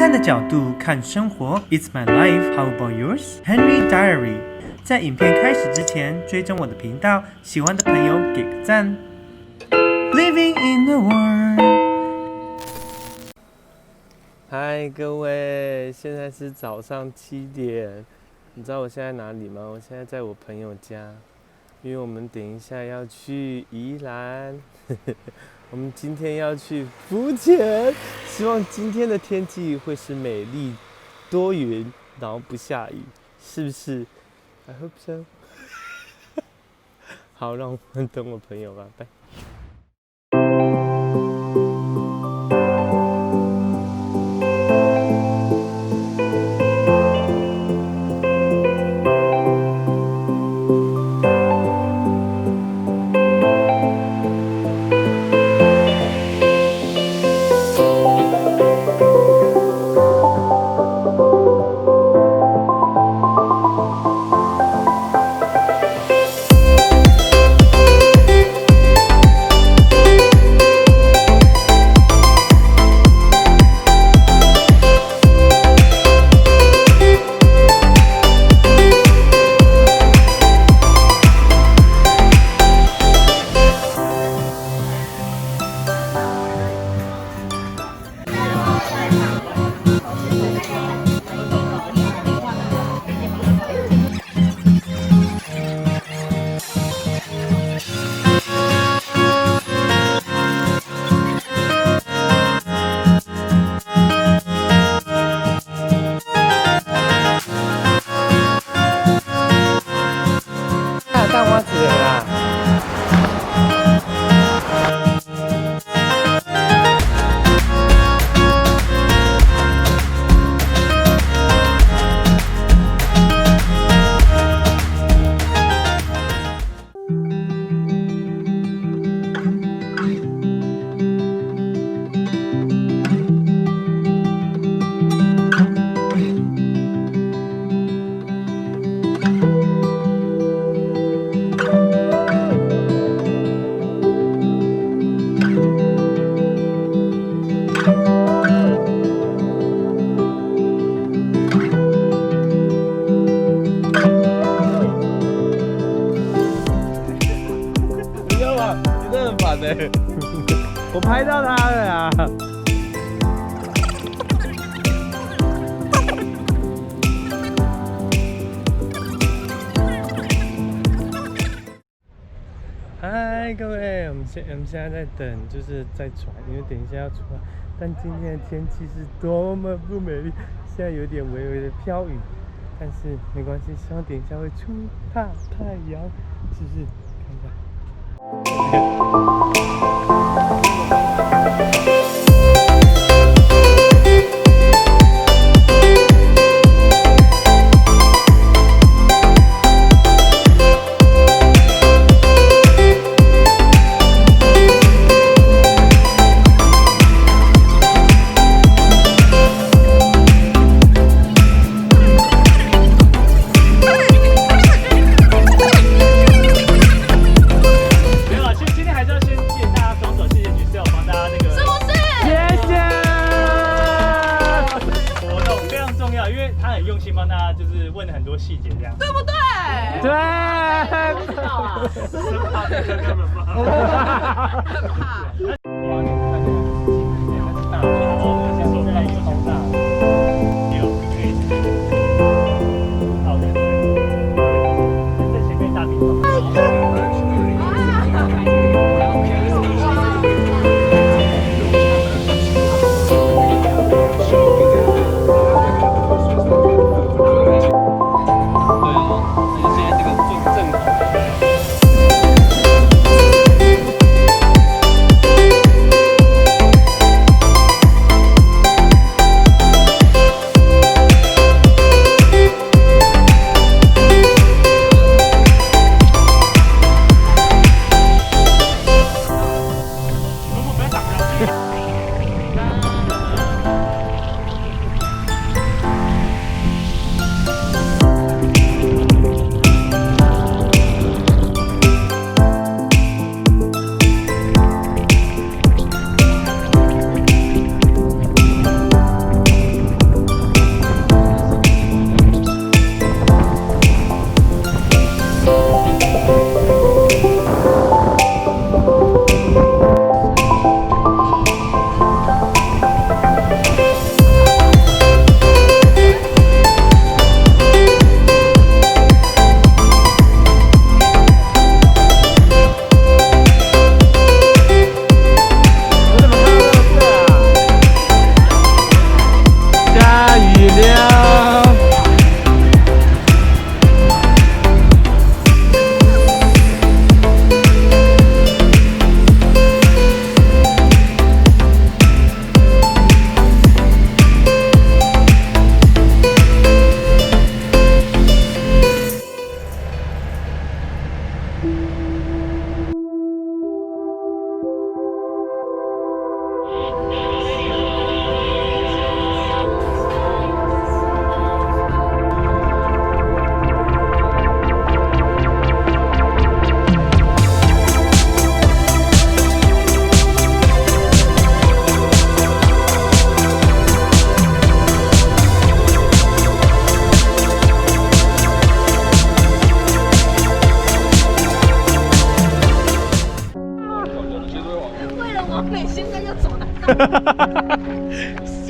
汉的角度看生活 ，It's my life. How about yours? Henry Diary。在影片开始之前，追踪我的频道，喜欢的朋友给个赞。Living in the world。嗨，各位，现在是早上7点。你知道我现在哪里吗？我现在在我朋友家，因为我们等一下要去宜兰。我们今天要去浮潜，希望今天的天气会是美丽、多云，然后不下雨，是不是 ？I hope so 。好，让我们等我朋友吧，拜。我拍到他了啊！嗨，各位，我们现在在等，就是在船，因为等一下要出来。但今天的天气是多么不美丽，现在有点微微的飘雨，但是没关系，希望等一下会出大太阳，是不是？看一下。细节这样对不对？对，不知道啊，生怕被哥哥们骂，很怕。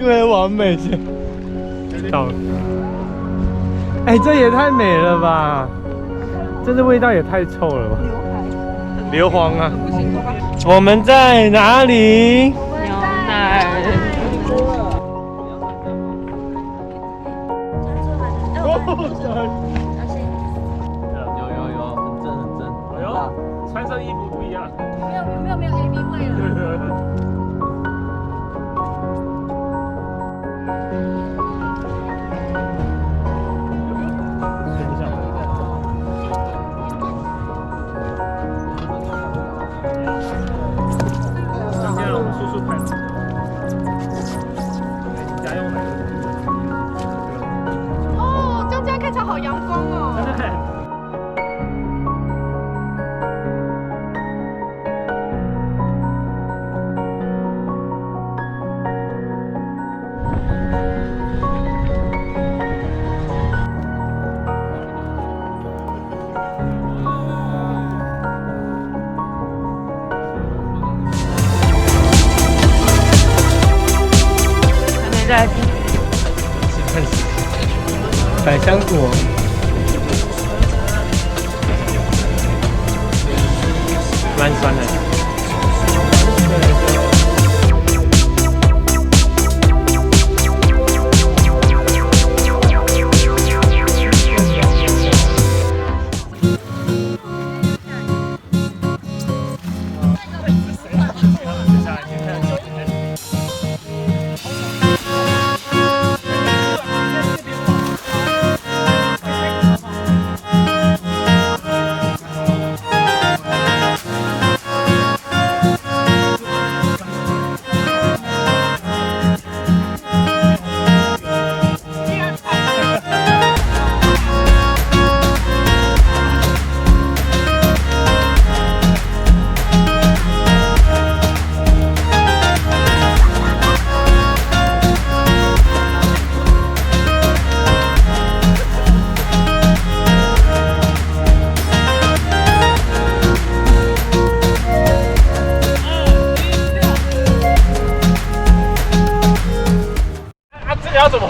为了完美先到了。哎，这也太美了吧！这味道也太臭了吧！硫磺啊！我们在哪里？牛奶。有，很正。哎呦，穿上衣服不一样。没有 AV 味了。好阳光哦！还没在吃。百香果，蛮酸的。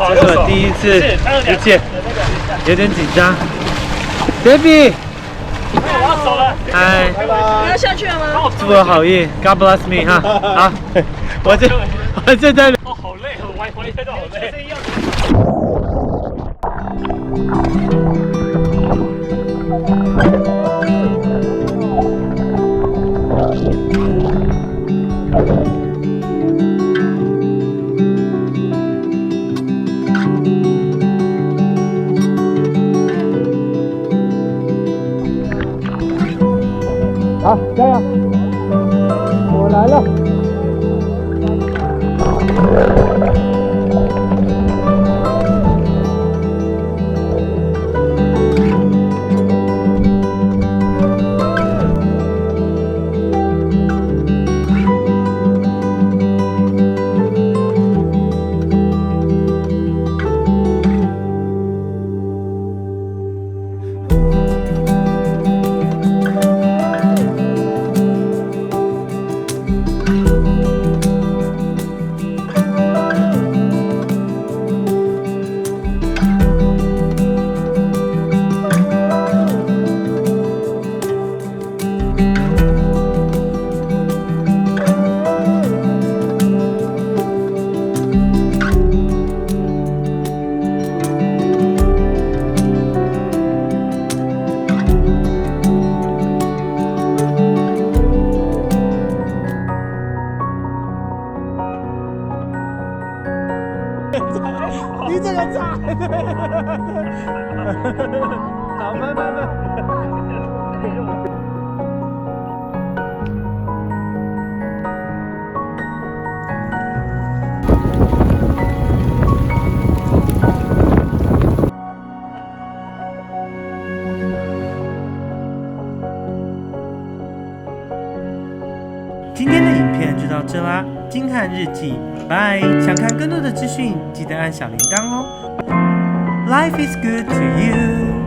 这是我第一次一见，有点紧张。Baby， 我要走了。嗨，你要下去了吗？祝我好运 ，God bless me 哈。好，我这在。哦，好累，我一天都好累。好，加油！我来了。你这个炸！好，慢。今天的影片就到这啦，金翰日记，拜！想看更多的资讯，记得按小铃铛哦。Life is good to you.